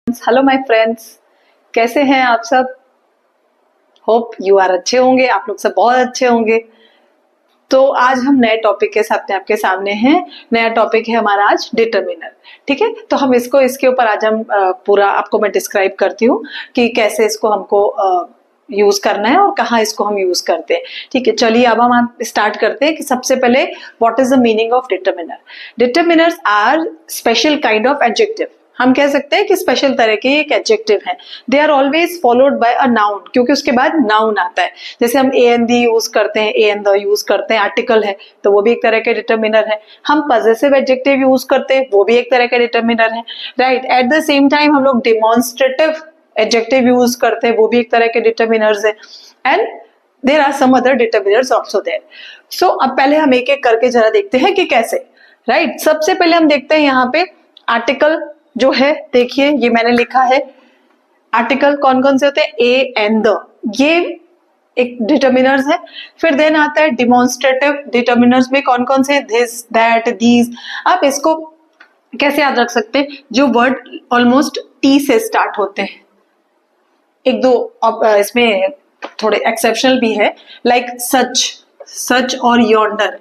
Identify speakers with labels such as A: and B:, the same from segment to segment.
A: Hello my friends, कैसे हैं आप सब। होप यू आर अच्छे होंगे, आप लोग सब बहुत अच्छे होंगे। तो आज हम नए टॉपिक के साथ में आपके सामने हैं। नया टॉपिक है हमारा आज डिटर्मिनर। ठीक है, तो हम इसके ऊपर आज हम पूरा आपको मैं डिस्क्राइब करती हूँ कि कैसे इसको हमको यूज करना है और कहाँ इसको हम यूज करते हैं। ठीक है, चलिए अब हम स्टार्ट करते हैं कि सबसे पहले what is the meaning of determiner. Determiners are special kind of adjective. हम कह सकते हैं कि स्पेशल तरह के एक एडजेक्टिव है। They are always followed by a noun, क्योंकि उसके बाद नाउन आता है। जैसे हम ए एन दी यूज करते हैं, ए एन द यूज करते हैं, आर्टिकल है तो वो भी एक तरह के डिटर्मिनर है। हम पजेसिव एडजेक्टिव यूज करते हैं, वो भी एक तरह का डिटर्मिनर है। Right, at the same time हम लोग डिमॉन्स्ट्रेटिव एडजेक्टिव यूज करते हैं, वो भी एक तरह के डिटर्मिनर्स है। And there are some other determiners also there. So अब पहले हम एक एक करके जरा देखते हैं कि कैसे। राइट, सबसे पहले हम देखते हैं यहाँ पे आर्टिकल जो है। देखिए ये मैंने लिखा है, आर्टिकल कौन कौन से होते हैं, ए एंड द, ये एक डिटर्मिनर्स है। फिर देन आता है डिमॉन्स्ट्रेटिव डिटर्मिनर्स में कौन कौन से, दिस दैट दीज। आप इसको कैसे याद रख सकते हैं, जो वर्ड ऑलमोस्ट टी से स्टार्ट होते हैं। एक दो इसमें थोड़े एक्सेप्शनल भी है, लाइक सच, सच और यॉन्डर।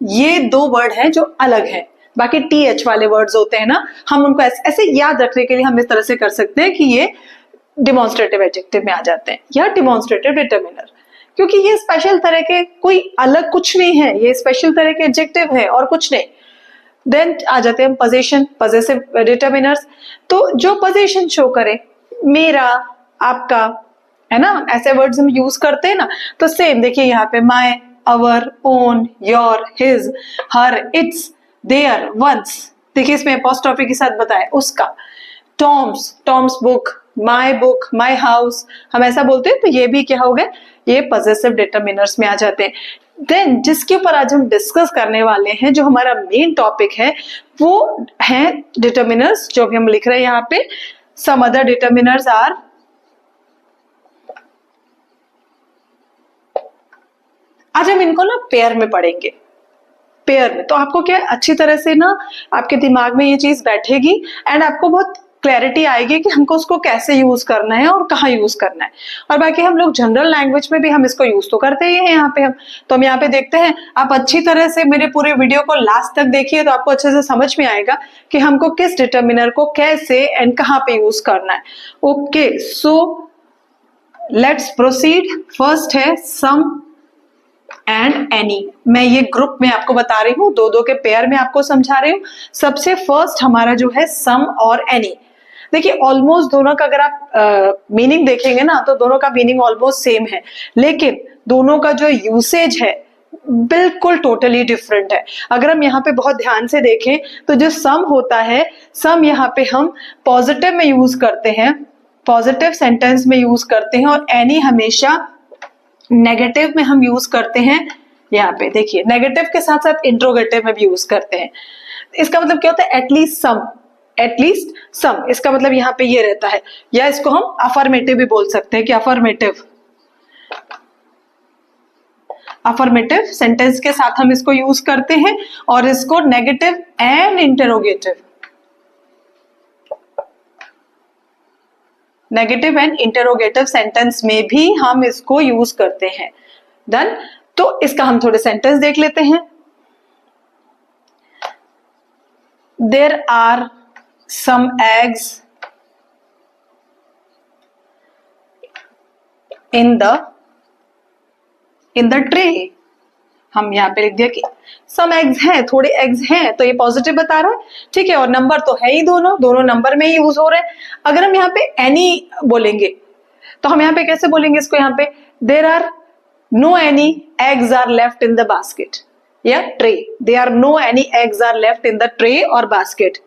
A: ये दो वर्ड हैं जो अलग हैं। बाकी टी एच वाले वर्ड्स होते हैं ना, हम उनको ऐसे याद रखने के लिए हम इस तरह से कर सकते हैं कि ये डिमॉन्स्ट्रेटिव एडजेक्टिव में आ जाते हैं या डिमॉन्स्ट्रेटिव डिटर्मिनर, क्योंकि ये स्पेशल तरह के, कोई अलग कुछ नहीं है, ये स्पेशल तरह के एडजेक्टिव है और कुछ नहीं। देन आ जाते हैं पोजीशन, पजेसिव डिटर्मिनर्स। तो जो पोजीशन शो करे, मेरा, आपका, है ना, ऐसे वर्ड्स हम यूज करते हैं ना। तो सेम देखिए यहाँ पे my, our, own, your, his, her, its, their, ones. देखिए इसमें अपोस्ट्रोफी के साथ बताया उसका। Tom's, Tom's book, my book, my house, हम ऐसा बोलते हैं। तो ये भी क्या हो गए, ये पजेसिव डिटर्मिनर्स में आ जाते हैं। देन जिसके ऊपर आज हम डिस्कस करने वाले हैं, जो हमारा मेन टॉपिक है, वो है डिटर्मिनर्स जो भी हम लिख रहे हैं यहाँ पे। सम अदर डिटर्मिनर्स आर, आज हम इनको ना पेयर में पढ़ेंगे, पेयर में। तो आपको क्या अच्छी तरह से ना आपके दिमाग में ये चीज बैठेगी एंड आपको बहुत क्लैरिटी आएगी कि हमको उसको कैसे यूज करना है और कहाँ यूज करना है। और बाकी हम लोग जनरल लैंग्वेज में भी हम इसको यूज तो करते ही हैं यहाँ पे हम। तो हम यहाँ पे देखते हैं, आप अच्छी तरह से मेरे पूरे वीडियो को लास्ट तक देखिए तो आपको अच्छे से समझ में आएगा कि हमको किस डिटर्मिनर को कैसे एंड कहाँ पे यूज करना है। Okay, so let's proceed. First है सम एंड एनी। मैं ये ग्रुप में आपको बता रही हूँ, दो दो के पेयर में आपको समझा रही हूँ। सबसे फर्स्ट हमारा जो है सम और एनी। देखिए ऑलमोस्ट दोनों का अगर आप मीनिंग देखेंगे ना, तो दोनों का मीनिंग ऑलमोस्ट सेम है, लेकिन दोनों का जो यूसेज है बिल्कुल टोटली डिफरेंट है। अगर हम यहाँ पे बहुत ध्यान से देखें तो जो सम होता है, सम यहाँ पे हम पॉजिटिव में यूज करते हैं, पॉजिटिव सेंटेंस में यूज करते हैं, और एनी हमेशा नेगेटिव में हम यूज करते हैं। यहाँ पे देखिए नेगेटिव के साथ साथ इंट्रोगेटिव में भी यूज करते हैं। इसका मतलब क्या होता है, एटलीस्ट सम, एटलीस्ट सम। इसका मतलब यहाँ पे ये रहता है, या इसको हम अफर्मेटिव भी बोल सकते हैं कि अफर्मेटिव, अफर्मेटिव सेंटेंस के साथ हम इसको यूज करते हैं। और इसको negative and interrogative, negative and interrogative sentence में भी हम इसको यूज करते हैं। डन। तो इसका हम थोड़े सेंटेंस देख लेते हैं। There are some eggs in the tray. हम यहाँ पे लिख दिया कि सम एग्स हैं, थोड़े एग्स हैं, तो ये पॉजिटिव बता रहा है। ठीक है, और नंबर तो है ही, दोनों नंबर में ही यूज हो रहे हैं। अगर हम यहाँ पे एनी बोलेंगे तो हम यहाँ पे कैसे बोलेंगे इसको, यहाँ पे there are no any eggs are left in the basket या tray. There are no any eggs are left in the tray और बास्केट।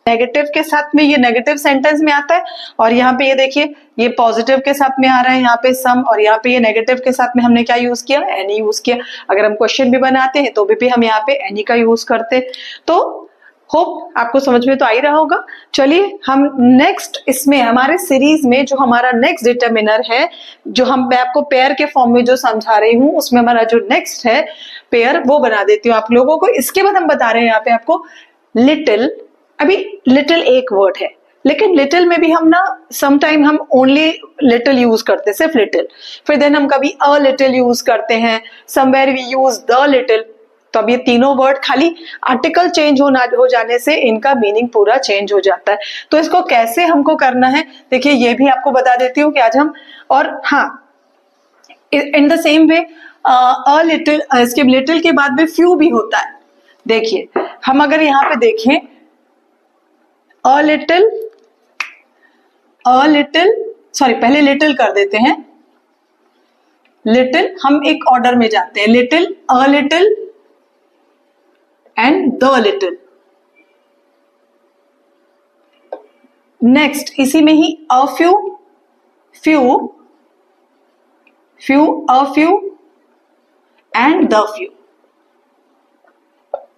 A: नेगेटिव के साथ में ये नेगेटिव सेंटेंस में आता है, और यहाँ पे ये देखिए ये पॉजिटिव के साथ में आ रहा है यहाँ पे सम, और यहाँ पे ये नेगेटिव के साथ में हमने क्या यूज किया, एनी यूज किया। अगर हम क्वेश्चन भी बनाते हैं तो भी हम यहाँ पे एनी का यूज करते हैं। तो होप आपको समझ में तो आ ही रहा होगा। चलिए हम नेक्स्ट, इसमें हमारे सीरीज में जो हमारा नेक्स्ट डिटर्मिनर है, जो मैं आपको पेयर के फॉर्म में जो समझा रही हूँ, उसमें हमारा जो नेक्स्ट है पेयर, वो बना देती हूँ आप लोगों को। इसके बाद हम बता रहे हैं यहाँ पे आपको लिटिल, अभी लिटिल एक वर्ड है, लेकिन लिटिल में भी हम ना सम टाइम हम ओनली लिटिल यूज करते हैं, सिर्फ लिटिल, फिर देन हम कभी अ लिटिल यूज करते हैं, somewhere we use the little. तो अब ये तीनों वर्ड खाली आर्टिकल चेंज हो जाने से इनका मीनिंग पूरा चेंज हो जाता है। तो इसको कैसे हमको करना है, देखिए ये भी आपको बता देती हूँ कि आज हम, और हाँ in the same way a little, इसके लिटिल के बाद में फ्यू भी होता है। देखिए हम अगर यहाँ पे देखें अ लिटिल, सॉरी पहले लिटिल कर देते हैं, लिटिल, हम एक ऑर्डर में जाते हैं, little, a little and the little. Next इसी में ही a few, a few and the few.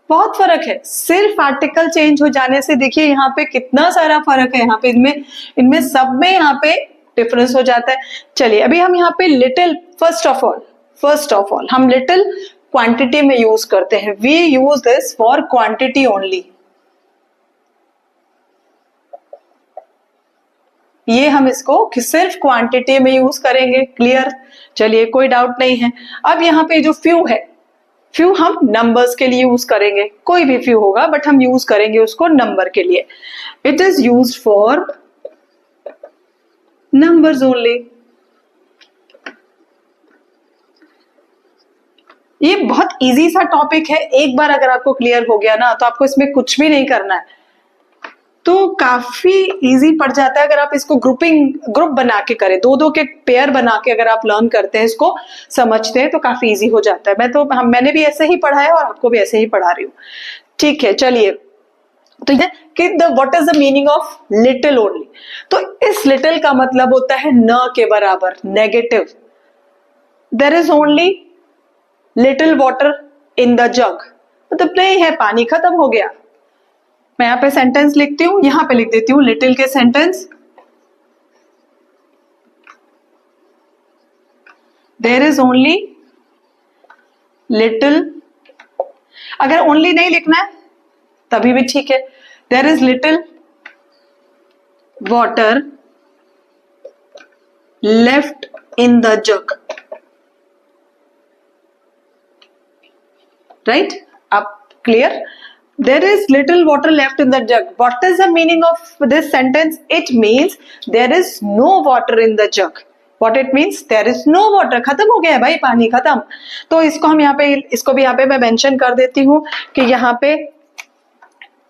A: बहुत फर्क है, सिर्फ आर्टिकल चेंज हो जाने से देखिए यहाँ पे कितना सारा फर्क है, यहाँ पे इनमें सब में यहाँ पे डिफरेंस हो जाता है। चलिए अभी हम यहाँ पे लिटिल, फर्स्ट ऑफ ऑल हम लिटिल क्वांटिटी में यूज करते हैं, we use this for quantity only. ये हम इसको सिर्फ क्वांटिटी में यूज करेंगे, क्लियर? चलिए कोई डाउट नहीं है। अब यहाँ पे जो फ्यू है, फ्यू हम नंबर्स के लिए यूज करेंगे, कोई भी फ्यू होगा बट हम यूज करेंगे उसको नंबर के लिए। It is used for numbers only. ये बहुत इजी सा टॉपिक है, एक बार अगर आपको क्लियर हो गया ना तो आपको इसमें कुछ भी नहीं करना है, तो काफी इजी पड़ जाता है। अगर आप इसको ग्रुप बना के करें, दो के पेयर बना के अगर आप लर्न करते हैं, इसको समझते हैं, तो काफी इजी हो जाता है। मैंने भी ऐसे ही पढ़ा है और आपको भी ऐसे ही पढ़ा रही हूँ, ठीक है? चलिए, तो ये कि what is the meaning of little only. तो इस लिटिल का मतलब होता है न के बराबर, negative. There is only little water in the jug, मतलब नहीं है, पानी खत्म हो गया। मैं यहाँ पे सेंटेंस लिखती हूँ, यहाँ पे लिख देती हूँ लिटिल के sentence. There is only little, अगर ओनली नहीं लिखना है तभी भी ठीक है। There is little water left in the jug, right? अब clear? There is little water left in the jug. What is the meaning of this sentence? It means there is no water in the jug. What it means? There is no water. खत्म हो गया है भाई, पानी खत्म। तो इसको हम यहाँ पे, इसको भी यहाँ पे मैं मेंशन कर देती हूँ कि यहाँ पे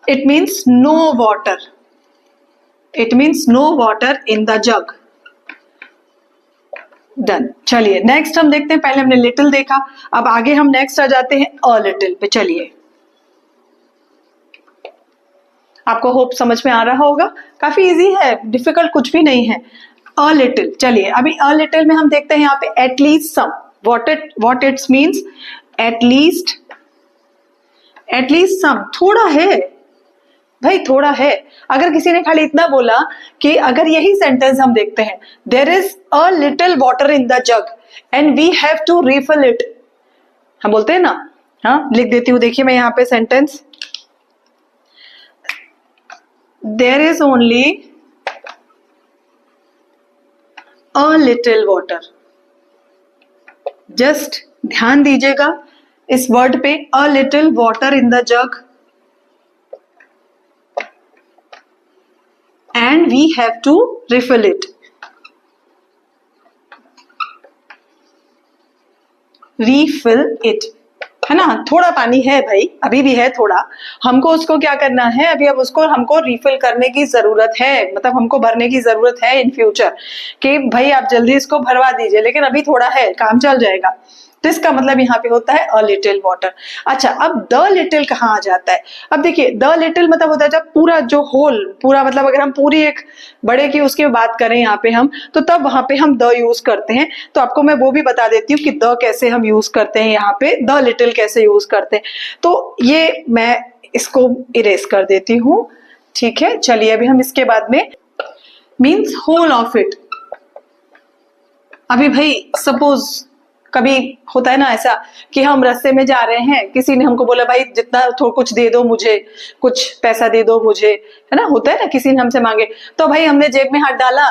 A: it means no water. It means no water in the jug. Done. चलिए नेक्स्ट हम देखते हैं, पहले हमने लिटिल देखा, अब आगे हम नेक्स्ट आ जाते हैं अ लिटिल पे। चलिए, आपको होप समझ में आ रहा होगा, काफी इजी है, डिफिकल्ट कुछ भी नहीं है। अ लिटिल, चलिए अभी अ लिटिल में हम देखते हैं यहाँ पे at least some. What its means, at least some, थोड़ा है भाई, थोड़ा है। अगर किसी ने खाली इतना बोला कि अगर यही सेंटेंस हम देखते हैं, there is a little water in the jug and we have to refill it, हम बोलते हैं ना। हाँ, लिख देती हूँ, देखिए मैं यहाँ पे sentence, there is only a little water। Just ध्यान दीजिएगा इस वर्ड पे, a little water in the jug and we have to refill it। refill it, है ना? थोड़ा पानी है भाई, अभी भी है थोड़ा, हमको उसको क्या करना है, अभी अब उसको हमको रिफिल करने की जरूरत है, मतलब हमको भरने की जरूरत है इन फ्यूचर, कि भाई आप जल्दी इसको भरवा दीजिए, लेकिन अभी थोड़ा है, काम चल जाएगा। तो इसका मतलब यहाँ पे होता है अ लिटिल वाटर। अच्छा, अब द लिटिल कहाँ आ जाता है? अब देखिए द लिटिल मतलब होता है जब पूरा जो होल, पूरा मतलब अगर हम पूरी एक बड़े की उसकी बात करें यहाँ पे हम, तो तब वहां पे हम द यूज करते हैं। तो आपको मैं वो भी बता देती हूँ कि द कैसे हम यूज करते हैं, यहाँ पे द लिटिल कैसे यूज करते हैं। तो ये मैं इसको इरेज कर देती हूँ, ठीक है? चलिए अभी हम इसके बाद में मीन्स होल ऑफ इट। अभी भाई सपोज कभी होता है ना ऐसा कि हम रास्ते में जा रहे हैं, किसी ने हमको बोला भाई जितना थोड़ा कुछ दे दो मुझे, कुछ पैसा दे दो मुझे, है ना, होता है ना, किसी ने हमसे मांगे तो भाई हमने जेब में हाथ डाला,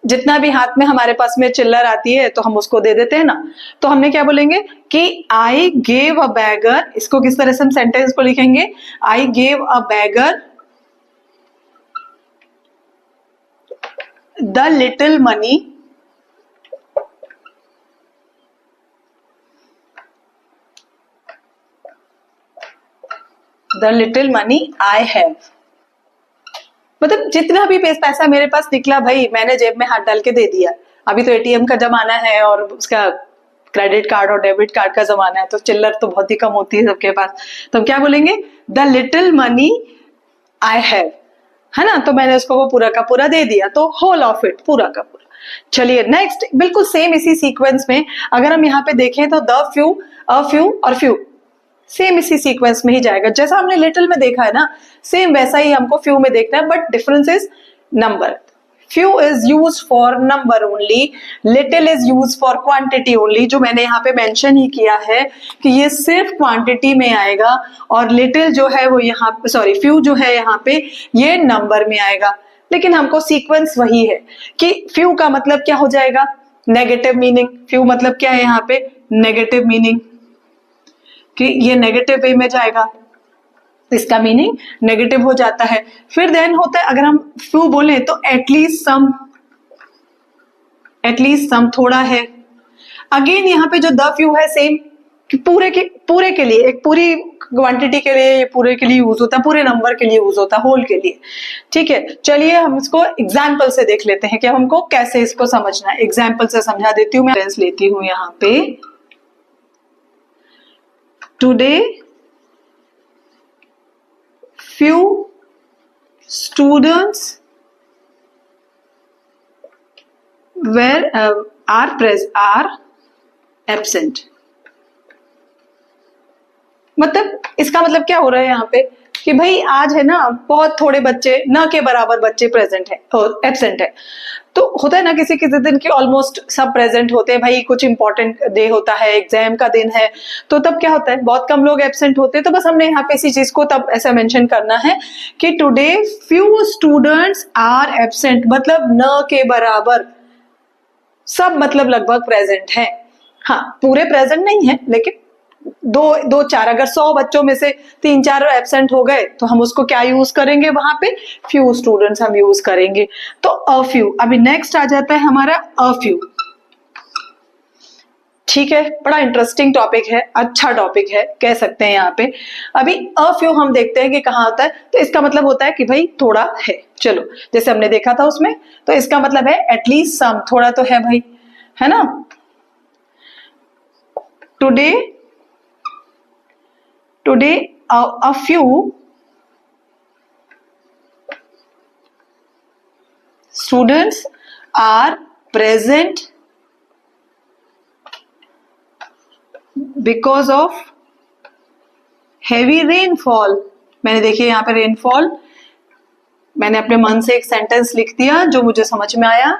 A: जितना भी हाथ में हमारे पास में चिल्लर आती है तो हम उसको दे देते हैं ना। तो हमने क्या बोलेंगे कि आई गेव अ बैगर, इसको किस तरह से हम सेंटेंस को लिखेंगे, I gave a bagger the little money the little money I have, मतलब जितना भी पैसा मेरे पास निकला भाई मैंने जेब में हाथ डाल के दे दिया। अभी तो एटीएम का जमाना है और उसका क्रेडिट कार्ड और डेबिट कार्ड का जमाना है, तो चिल्लर तो बहुत ही कम होती है सबके पास। तो हम क्या बोलेंगे, the little money I have, है ना, तो मैंने उसको वो पूरा का पूरा दे दिया, तो होल ऑफ इट, पूरा का पूरा। चलिए नेक्स्ट, बिल्कुल सेम इसी सीक्वेंस में अगर हम यहाँ पे देखें तो द फ्यू, अ फ्यू और फ्यू सेम इसी सीक्वेंस में ही जाएगा, जैसा हमने लिटिल में देखा है ना, सेम वैसा ही हमको फ्यू में देखना है, but difference is number. Few is use for number only, little is use for quantity only, जो मैंने यहाँ पे मेंशन ही किया है कि ये सिर्फ क्वांटिटी में आएगा, और लिटिल जो है वो यहाँ पे, सॉरी फ्यू जो है यहाँ पे ये नंबर में आएगा। लेकिन हमको सीक्वेंस वही है कि फ्यू का मतलब क्या हो जाएगा, नेगेटिव मीनिंग। फ्यू मतलब क्या है यहाँ पे, नेगेटिव मीनिंग, कि ये नेगेटिव वे में जाएगा, इसका मीनिंग नेगेटिव हो जाता है। फिर देन होता है अगर हम फ्यू बोले तो एटलीस्ट सम थोड़ा है। अगेन यहाँ पे जो द फ्यू है सेम, कि पूरे के लिए, एक पूरी क्वांटिटी के लिए, ये पूरे के लिए यूज होता है, पूरे नंबर के लिए यूज होता है, होल के लिए। ठीक है, चलिए हम इसको एग्जाम्पल से देख लेते हैं कि हमको कैसे इसको समझना है। एग्जाम्पल से समझा देती हूँ, मैं लेती हूँ यहाँ पे, today few students are absent। मतलब इसका मतलब क्या हो रहा है यहाँ पे कि भाई आज है ना बहुत थोड़े बच्चे, न के बराबर बच्चे प्रेजेंट है और एब्सेंट है। तो होता है ना किसी किसी दिन की ऑलमोस्ट सब प्रेजेंट होते हैं, भाई कुछ इंपॉर्टेंट डे होता है, एग्जाम का दिन है, तो तब क्या होता है बहुत कम लोग एब्सेंट होते हैं। तो बस हमने यहाँ पे इसी चीज को तब ऐसा मेंशन करना है कि today few students are absent, मतलब न के बराबर सब, मतलब लगभग प्रेजेंट है। हाँ पूरे प्रेजेंट नहीं है, लेकिन दो चार, अगर 100 बच्चों में से 3-4 एब्सेंट हो गए तो हम उसको क्या यूज करेंगे, वहां पे फ्यू स्टूडेंट्स हम यूज करेंगे। तो अ फ्यू, अभी नेक्स्ट आ जाता है हमारा अ फ्यू। ठीक है, बड़ा इंटरेस्टिंग टॉपिक है, अच्छा टॉपिक है कह सकते हैं यहाँ पे। अभी अ फ्यू हम देखते हैं कि कहाँ होता है, तो इसका मतलब होता है कि भाई थोड़ा है। चलो जैसे हमने देखा था उसमें, तो इसका मतलब है एटलीस्ट सम, थोड़ा तो है भाई, है ना। Today a few students are present because of heavy rainfall। मैंने देखिए यहाँ पे रेनफॉल, मैंने अपने मन से एक सेंटेंस लिख दिया जो मुझे समझ में आया।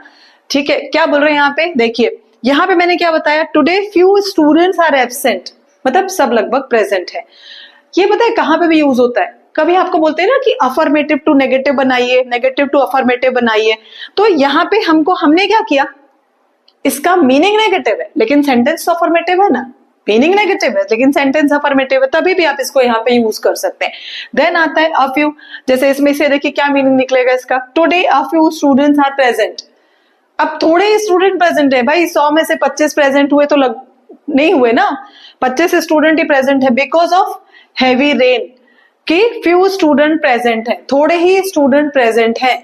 A: ठीक है, क्या बोल रहे हैं यहाँ पे, देखिए यहाँ पे मैंने क्या बताया, today few students are absent, मतलब सब लगभग प्रेजेंट है। ये पता है कहाँ पे भी यूज होता है, कभी आपको बोलते हैं ना कि अफर्मेटिव टू नेगेटिव बनाइए, नेगेटिव टू अफर्मेटिव बनाइए, तो यहाँ पे हमने क्या किया, इसका मीनिंग नेगेटिव है लेकिन सेंटेंस तो अफर्मेटिव है ना, मीनिंग नेगेटिव है लेकिन सेंटेंस अफर्मेटिव है, तभी भी आप इसको यहाँ पे यूज कर सकते हैं। देन आता है अ फ्यू, जैसे इसमें से देखिए क्या मीनिंग निकलेगा इसका, today a few students are present. अब थोड़े ही स्टूडेंट प्रेजेंट है भाई, 100 में से 25 प्रेजेंट हुए तो नहीं हुए ना, 25 स्टूडेंट ही प्रेजेंट है, बिकॉज ऑफ हैवी रेन, कि फ्यू स्टूडेंट प्रेजेंट है, थोड़े ही स्टूडेंट प्रेजेंट है,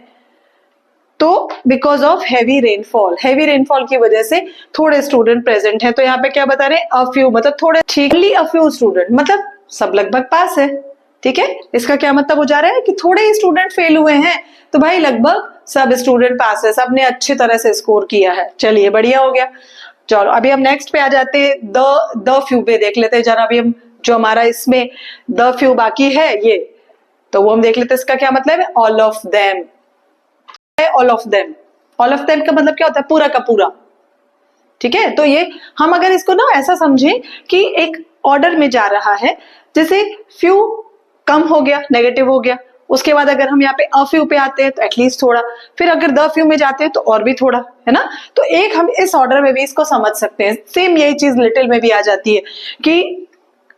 A: तो because of heavy rainfall, heavy rainfall की वजह से थोड़े स्टूडेंट प्रेजेंट है। तो यहाँ पे क्या बता रहे हैं, अ फ्यू मतलब थोड़े, ठीकली अ फ्यू स्टूडेंट मतलब सब लगभग पास है। ठीक है, इसका क्या मतलब हो जा रहा है कि थोड़े ही स्टूडेंट फेल हुए हैं, तो भाई लगभग सब स्टूडेंट पास है, सबने अच्छी तरह से स्कोर किया है। चलिए बढ़िया हो गया। चलो अभी हम नेक्स्ट पे आ जाते हैं, द फ्यू पे देख लेते हैं जरा। अभी हम जो हमारा इसमें द फ्यू बाकी है ये, तो वो हम देख लेते हैं इसका क्या मतलब है, all of them. All of them, all of them का मतलब क्या होता है, पूरा का पूरा, ठीक है, तो ये हम अगर इसको ना ऐसा समझें कि एक ऑर्डर में जा रहा है, जैसे फ्यू कम हो गया, नेगेटिव हो गया, उसके बाद अगर हम यहाँ पे अ फ्यू पे आते हैं तो एटलीस्ट थोड़ा, फिर अगर द फ्यू में जाते हैं तो और भी थोड़ा, है ना। तो एक हम इस ऑर्डर में भी इसको समझ सकते हैं। सेम यही चीज लिटिल में भी आ जाती है कि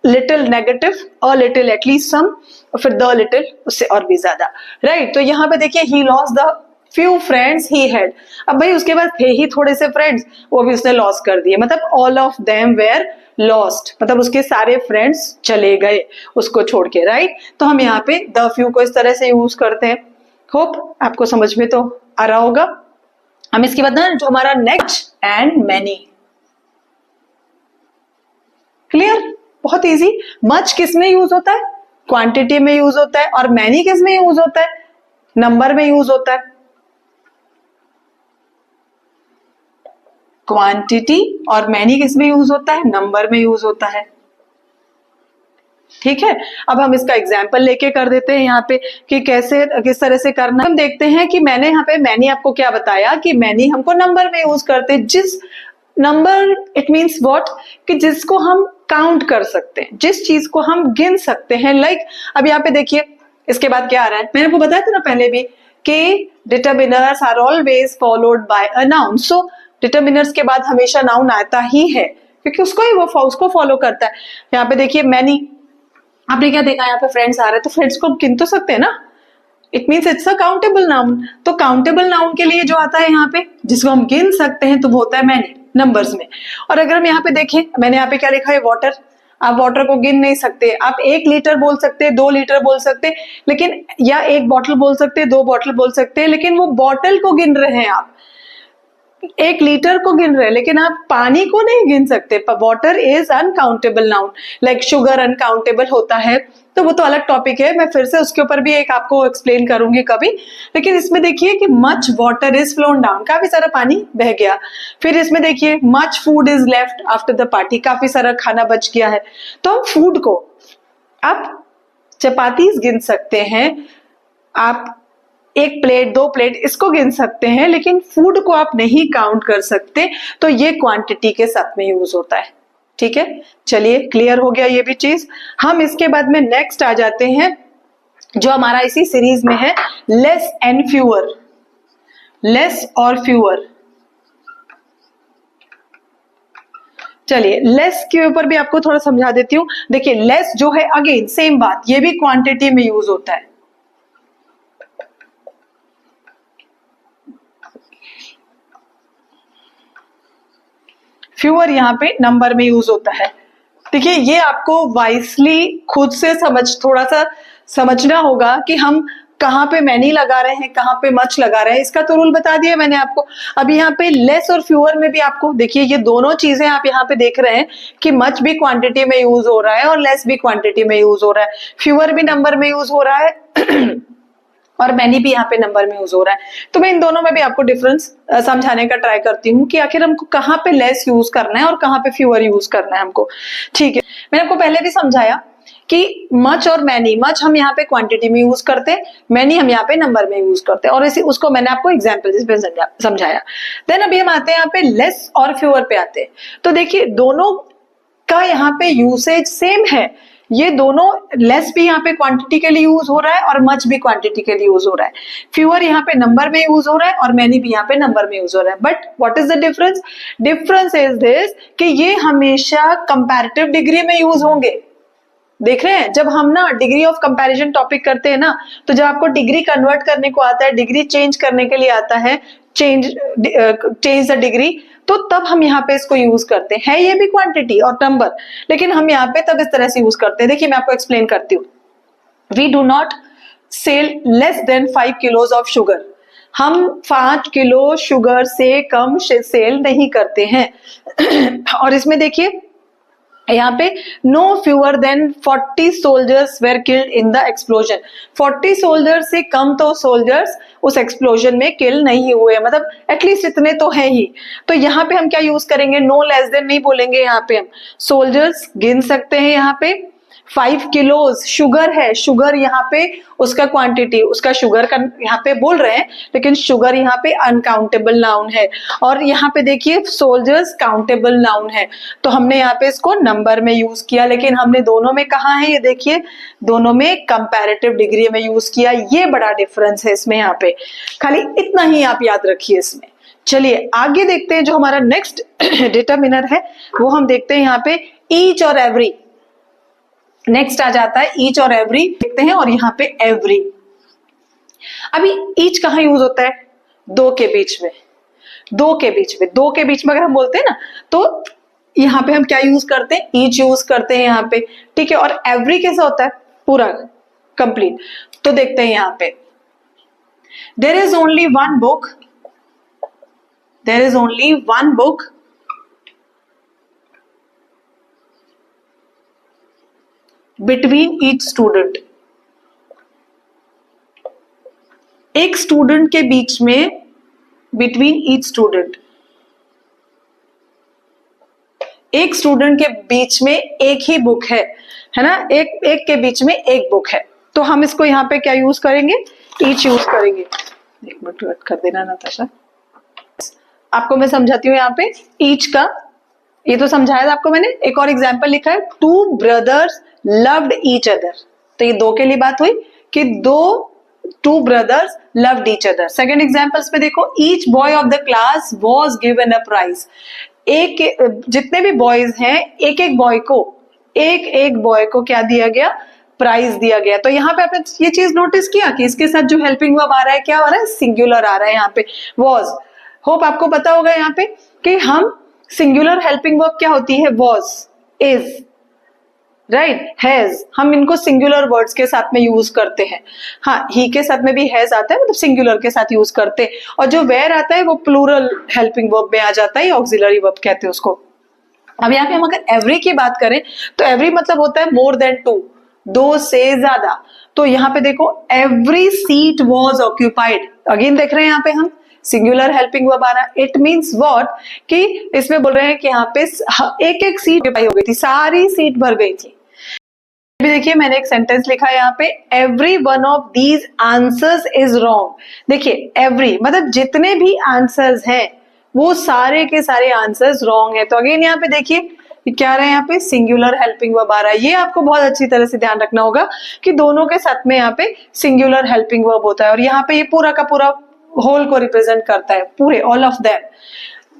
A: little negative, a little at least some, और फिर द लिटिल उससे और भी ज्यादा, राइट। तो यहाँ पे देखिए he lost the few friends he had, अब भाई उसके बाद थे ही थोड़े से फ्रेंड्स, वो भी उसने लॉस कर दिए, मतलब all of them where lost, मतलब उसके सारे फ्रेंड्स चले गए उसको छोड़ के, राइट। तो हम यहाँ पे द फ्यू को इस तरह से यूज करते हैं। होप आपको समझ में तो आ रहा होगा। हम इसके बाद ना जो हमारा नेक्स्ट एंड मैनी, क्लियर, बहुत इजी। मच किस में यूज होता है? क्वांटिटी में यूज होता है। और मैनी किस में यूज होता है? नंबर में यूज होता है। क्वांटिटी और मैनी किस में यूज होता है? नंबर में यूज होता है, ठीक है। अब हम इसका एग्जाम्पल लेके कर देते हैं यहाँ पे कि कैसे किस तरह से करना। हम देखते हैं कि मैंने यहाँ पे मैनी आपको क्या बताया कि मैनी हमको नंबर में यूज करते हैं। जिस नंबर इट मीन्स व्हाट, कि जिसको हम काउंट कर सकते हैं, जिस चीज को हम गिन सकते हैं। लाइक अब यहाँ पे देखिए इसके बाद क्या आ रहा है, मैंने आपको बताया था ना पहले भी कि determiners are always followed by a noun. So determiners के बाद हमेशा नाउन आता ही है क्योंकि उसको फॉलो करता है। यहाँ पे देखिए मैनी, आपने क्या देखा, यहाँ पे फ्रेंड्स आ रहे हैं तो फ्रेंड्स को गिन तो सकते हैं ना, it means it's a countable noun. तो काउंटेबल नाउन के लिए जो आता है यहाँ पे जिसको हम गिन सकते हैं तो वो होता है मैनी नंबर्स में। और अगर हम यहाँ पे देखें, मैंने यहाँ पे क्या लिखा है, वाटर। आप वाटर को गिन नहीं सकते, आप 1 लीटर बोल सकते हैं, 2 लीटर बोल सकते हैं, लेकिन या 1 बॉटल बोल सकते हैं, 2 बॉटल बोल सकते हैं, लेकिन वो बॉटल को गिन रहे हैं आप, 1 लीटर को गिन रहे हैं, लेकिन आप पानी को नहीं गिन सकते। Water is uncountable noun. Like sugar uncountable होता है, तो वो तो अलग टॉपिक है, मैं फिर से उसके ऊपर भी एक आपको एक्सप्लेन करूंगी कभी। लेकिन इसमें देखिए कि much water is phloem down, काफी सारा पानी बह गया। फिर इसमें देखिए much food is left after the party, काफी सारा खाना बच गया है। तो हम फूड को, आप चपातीस गिन सकते हैं, आप 1 प्लेट 2 प्लेट इसको गिन सकते हैं, लेकिन फूड को आप नहीं काउंट कर सकते। तो ये क्वांटिटी के साथ में यूज होता है, ठीक है। चलिए क्लियर हो गया ये भी चीज। हम इसके बाद में नेक्स्ट आ जाते हैं जो हमारा इसी सीरीज में है, लेस एंड फ्यूअर। लेस और फ्यूअर, चलिए लेस के ऊपर भी आपको थोड़ा समझा देती हूँ। देखिए लेस जो है, अगेन सेम बात, ये भी क्वांटिटी में यूज होता है। फ्यूअर यहाँ पे नंबर में यूज होता है। देखिए ये आपको वाइसली खुद से थोड़ा सा समझना होगा कि हम कहाँ पे मैनी लगा रहे हैं, कहाँ पे मच लगा रहे हैं। इसका तो रूल बता दिया मैंने आपको। अब यहाँ पे लेस और फ्यूअर में भी आपको देखिए ये दोनों चीजें आप यहाँ पे देख रहे हैं कि मच भी क्वांटिटी में यूज हो रहा है और लेस भी क्वांटिटी में यूज हो रहा है, फ्यूअर भी नंबर में यूज हो रहा है और मैनी भी यहाँ पे नंबर में यूज हो रहा है। तो मैं इन दोनों में भी आपको डिफरेंस समझाने का ट्राई करती हूँ कि आखिर हमको कहाँ पे लेस यूज करना है और कहाँ पे फ्यूअर यूज करना है हमको, ठीक है। मैंने आपको पहले भी समझाया कि मच और मैनी, मच हम यहाँ पे क्वांटिटी में यूज करते हैं, मैनी हम यहाँ पे नंबर में यूज करते हैं, और इसी उसको मैंने आपको एग्जाम्पल पे समझाया। देन अभी हम आते हैं यहाँ पे लेस और फ्यूअर पे आते हैं। तो देखिए दोनों का यहाँ पे यूसेज सेम है। ये दोनों, लेस भी यहाँ पे क्वांटिटी के लिए यूज हो रहा है और मच भी क्वांटिटी के लिए यूज हो रहा है। फ्यूअर यहाँ पे नंबर में यूज हो रहा है और मैनी भी यहाँ पे नंबर में यूज हो रहा है। But what is the difference? Difference is this कि ये हमेशा कंपैरेटिव डिग्री में यूज होंगे। देख रहे हैं, जब हम ना डिग्री ऑफ कंपैरिजन टॉपिक करते हैं ना, तो जब आपको डिग्री कन्वर्ट करने को आता है, डिग्री चेंज करने के लिए आता है, चेंज द डिग्री, तो तब हम यहाँ पे इसको यूज करते हैं। ये भी क्वांटिटी और नंबर, लेकिन हम यहाँ पे तब इस तरह से यूज करते हैं। देखिए मैं आपको एक्सप्लेन करती हूँ। We do not sell less than 5 kilos of sugar. हम 5 किलो शुगर से कम सेल नहीं करते हैं। और इसमें देखिए यहाँ पे no fewer than 40 soldiers were killed in the explosion. 40 soldier से कम तो सोल्जर्स उस एक्सप्लोजन में किल नहीं हुए, मतलब एटलीस्ट इतने तो है ही। तो यहाँ पे हम क्या यूज करेंगे? नो लेस देन नहीं बोलेंगे, यहाँ पे हम सोल्जर्स गिन सकते हैं यहाँ पे, 5 किलोज शुगर है, शुगर यहाँ पे उसका क्वांटिटी, उसका शुगर का यहाँ पे बोल रहे हैं, लेकिन शुगर यहाँ पे अनकाउंटेबल नाउन है। और यहाँ पे देखिए सोल्जर्स काउंटेबल नाउन है, तो हमने यहाँ पे इसको नंबर में यूज किया, लेकिन हमने दोनों में कहा है, ये देखिए दोनों में कंपैरेटिव डिग्री में यूज किया, ये बड़ा डिफरेंस है इसमें। यहाँ पे खाली इतना ही आप याद रखिए इसमें। चलिए आगे देखते हैं, जो हमारा नेक्स्ट डिटरमिनर है वो हम देखते हैं यहाँ पे ईच और एवरी। नेक्स्ट आ जाता है ईच और एवरी, देखते हैं, और यहाँ पे एवरी। अभी ईच कहाँ यूज होता है? दो के बीच में, दो के बीच में, दो के बीच में अगर हम बोलते हैं ना, तो यहाँ पे हम क्या यूज करते हैं? ईच यूज करते हैं यहाँ पे, ठीक है। और एवरी कैसा होता है? पूरा, कंप्लीट। तो देखते हैं यहाँ पे, there is only one book, there is only one book between each student. एक स्टूडेंट के बीच में, बिटवीन ईच स्टूडेंट, एक स्टूडेंट के बीच में एक ही बुक है ना, एक एक के बीच में एक बुक है, तो हम इसको यहाँ पे क्या यूज करेंगे? ईच यूज करेंगे। एक मिनट वेट कर देना नताशा, आपको मैं समझाती हूँ यहाँ पे ईच का। ये तो समझाया था आपको मैंने, एक और एग्जाम्पल लिखा है, 2 ब्रदर्स लव्ड ईच अदर। तो ये दो के लिए बात हुई कि 2 brothers loved each other. Second examples में देखो, each boy of the class was given a prize. एक जितने भी बॉयज हैं, एक एक बॉय को क्या दिया गया? प्राइज दिया गया। तो यहाँ पे आपने ये चीज नोटिस किया कि इसके साथ जो हेल्पिंग वर्ब आ रहा है, क्या आ रहा है? सिंगुलर आ रहा है यहाँ पे, वॉज। होप आपको पता होगा यहाँ पे कि हम सिंगुलर हेल्पिंग वर्ब क्या होती है? Was, is, right, has. हम इनको सिंगुलर वर्ड्स के साथ में यूज करते हैं। हाँ, ही के साथ में भी हैज आता है, मतलब सिंगुलर के साथ यूज करते हैं। और जो वेयर आता है वो प्लूरल हेल्पिंग वर्ब में आ जाता है, ऑक्सिलरी वर्ब कहते हैं उसको। अब यहाँ पे हम अगर एवरी की बात करें तो एवरी मतलब होता है मोर देन 2, दो से ज्यादा। तो यहाँ पे देखो, every seat was occupied. Again देख रहे हैं यहाँ पे हम सिंगुलर हेल्पिंग वर्ब आ रहा है। इट मीन्स व्हाट, कि इसमें बोल रहे हैं कि यहाँ पे एक एक सीट ऑक्यूपाई हो गई थी, सारी सीट भर गई थी। भी देखिए मैंने एक सेंटेंस लिखा है यहाँ पे, every one of these answers is wrong. देखिए एवरी मतलब जितने भी आंसर्स हैं वो सारे के सारे आंसर्स रॉन्ग है। तो अगेन यहाँ पे देखिए क्या रहा है, यहाँ पे सिंगुलर हेल्पिंग वर्ब आ रहा है। ये आपको बहुत अच्छी तरह से ध्यान रखना होगा कि दोनों के साथ में यहाँ पे सिंगुलर हेल्पिंग वर्ब होता है, और यहाँ पे ये पूरा का पूरा होल को रिप्रेजेंट करता है, पूरे, ऑल ऑफ देम।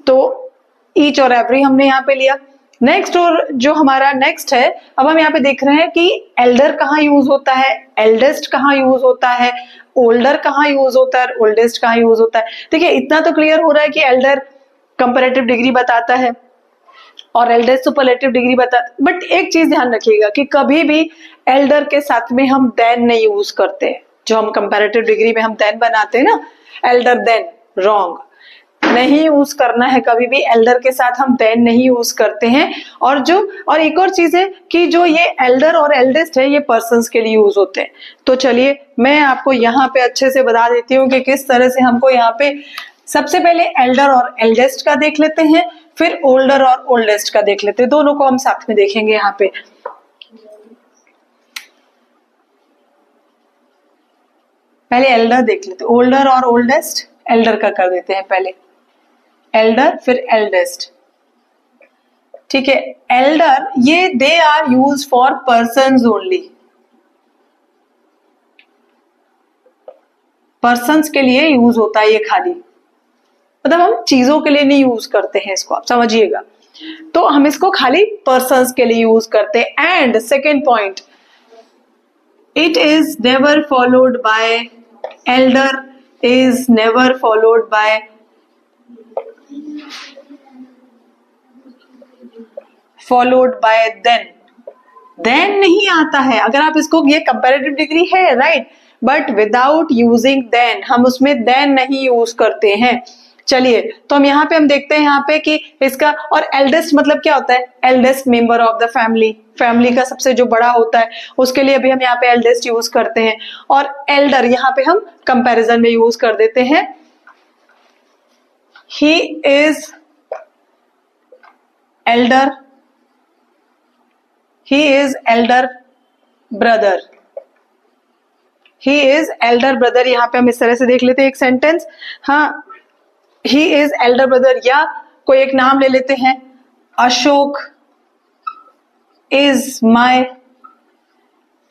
A: तो ईच और एवरी हमने यहाँ पे लिया। नेक्स्ट, और जो हमारा नेक्स्ट है, अब हम यहाँ पे देख रहे हैं कि एल्डर कहाँ यूज होता है, एल्डेस्ट कहाँ यूज होता है, ओल्डर कहाँ यूज होता है, ओल्डेस्ट कहाँ यूज होता है। देखिए इतना तो क्लियर हो रहा है कि एल्डर कंपैरेटिव डिग्री बताता है और एल्डेस्ट सुपरलेटिव डिग्री बताता है। बट एक चीज ध्यान रखिएगा कि कभी भी एल्डर के साथ में हम देन नहीं यूज करते हैं। जो हम कंपैरेटिव डिग्री में हम देन बनाते हैं ना, एल्डर देन, रॉन्ग, नहीं यूज करना है कभी भी। एल्डर के साथ हम देन नहीं यूज करते हैं। और एक और चीज है कि जो ये एल्डर और एल्डेस्ट है, ये पर्सन्स के लिए यूज होते हैं। तो चलिए मैं आपको यहाँ पे अच्छे से बता देती हूँ कि किस तरह से हमको यहाँ पे सबसे पहले एल्डर और एल्डेस्ट का देख लेते हैं, फिर ओल्डर और ओल्डेस्ट का देख लेते हैं। दोनों को हम साथ में देखेंगे यहाँ पे। पहले एल्डर देख लेते हैं, ओल्डर और ओल्डेस्ट। एल्डर का कर देते हैं पहले, एल्डर फिर एल्डेस्ट, ठीक है। एल्डर ये they are use for persons only, persons के लिए यूज होता है ये खाली, मतलब हम चीजों के लिए नहीं यूज करते हैं इसको, आप समझिएगा। तो हम इसको खाली पर्सन्स के लिए यूज करते हैं। And second point, it is never followed by, elder is never followed by followed by then. Then नहीं आता है। अगर आप इसको, ये कंपैरेटिव डिग्री है right, but without using then, हम उसमें देन नहीं यूज करते हैं। चलिए तो हम यहाँ पे हम देखते हैं यहाँ पे कि इसका, और एल्डेस्ट मतलब क्या होता है? Eldest member of the family, family का सबसे जो बड़ा होता है उसके लिए भी हम यहाँ पे एल्डेस्ट यूज करते हैं। और एल्डर यहाँ पे हम कंपैरिजन में यूज कर देते हैं, he is Elder, he is elder brother, he is Elder brother. यहाँ पे हम इस तरह से देख लेते हैं एक सेंटेंस, हाँ, ही इज एल्डर ब्रदर। या कोई एक नाम ले लेते हैं, Ashok is my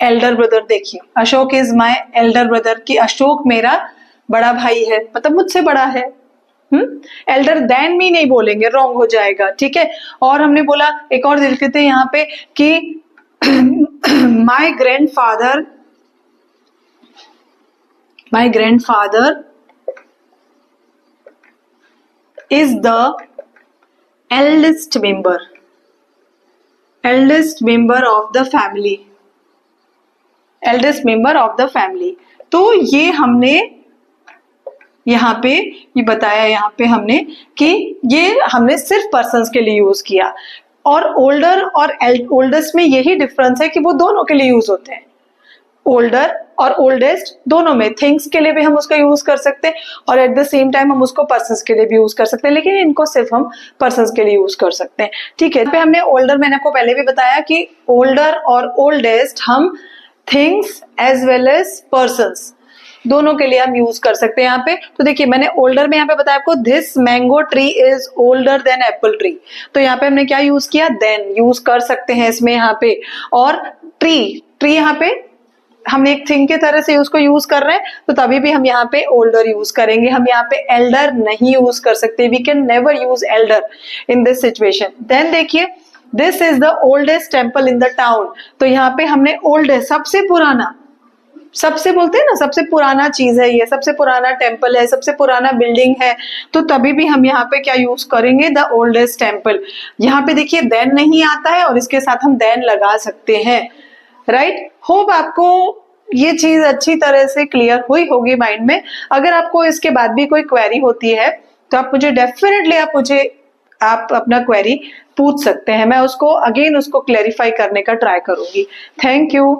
A: elder brother. देखिए, Ashok is my elder brother, कि अशोक मेरा बड़ा भाई है, मतलब मुझसे बड़ा है। एल्डर देन मी नहीं बोलेंगे, रॉन्ग हो जाएगा, ठीक है। और हमने बोला, एक और देख लेते हैं यहाँ पे कि माई grandfather is the eldest member of the family, eldest member of the family। तो ये हमने यहाँ पे ये बताया, यहाँ पे हमने कि ये हमने सिर्फ पर्सन्स के लिए यूज किया, और ओल्डर और ओल्डेस्ट में यही डिफरेंस है कि वो दोनों के लिए यूज होते हैं। ओल्डर और ओल्डेस्ट दोनों में, थिंग्स के लिए भी हम उसका यूज कर सकते हैं और एट द सेम टाइम हम उसको पर्सन्स के लिए भी यूज कर सकते हैं, लेकिन इनको सिर्फ हम पर्सन्स के लिए यूज कर सकते हैं, ठीक है। पे हमने ओल्डर, मैंने आपको पहले भी बताया कि ओल्डर और ओल्डेस्ट हम things as well as persons दोनों के लिए हम यूज कर सकते हैं यहाँ पे। तो देखिए, मैंने ओल्डर में यहाँ पे बताया आपको, this mango tree is older than Apple tree. तो यहाँ पे हमने क्या यूज किया, देन यूज कर सकते हैं इसमें यहाँ पे। और ट्री यहाँ पे हम एक थिंग के तरह से उसको यूज कर रहे हैं, तो तभी भी हम यहाँ पे ओल्डर यूज करेंगे, हम यहाँ पे एल्डर नहीं यूज कर सकते। We can never use elder in this situation. Then देखिए, this is the oldest temple in the town. तो यहाँ पे हमने ओल्डेस्ट, सबसे पुराना, सबसे बोलते हैं ना, सबसे पुराना चीज है ये, सबसे पुराना टेम्पल है, सबसे पुराना बिल्डिंग है, तो तभी भी हम यहाँ पे क्या यूज करेंगे, द ओल्डेस्ट टेम्पल। यहाँ पे देखिए देन नहीं आता है और इसके साथ हम देन लगा सकते हैं, राइट। होप आपको ये चीज अच्छी तरह से क्लियर हुई होगी माइंड में। अगर आपको इसके बाद भी कोई क्वेरी होती है तो आप मुझे डेफिनेटली आप अपना क्वेरी पूछ सकते हैं, मैं उसको अगेन उसको क्लैरिफाई करने का ट्राई करूंगी। Thank you.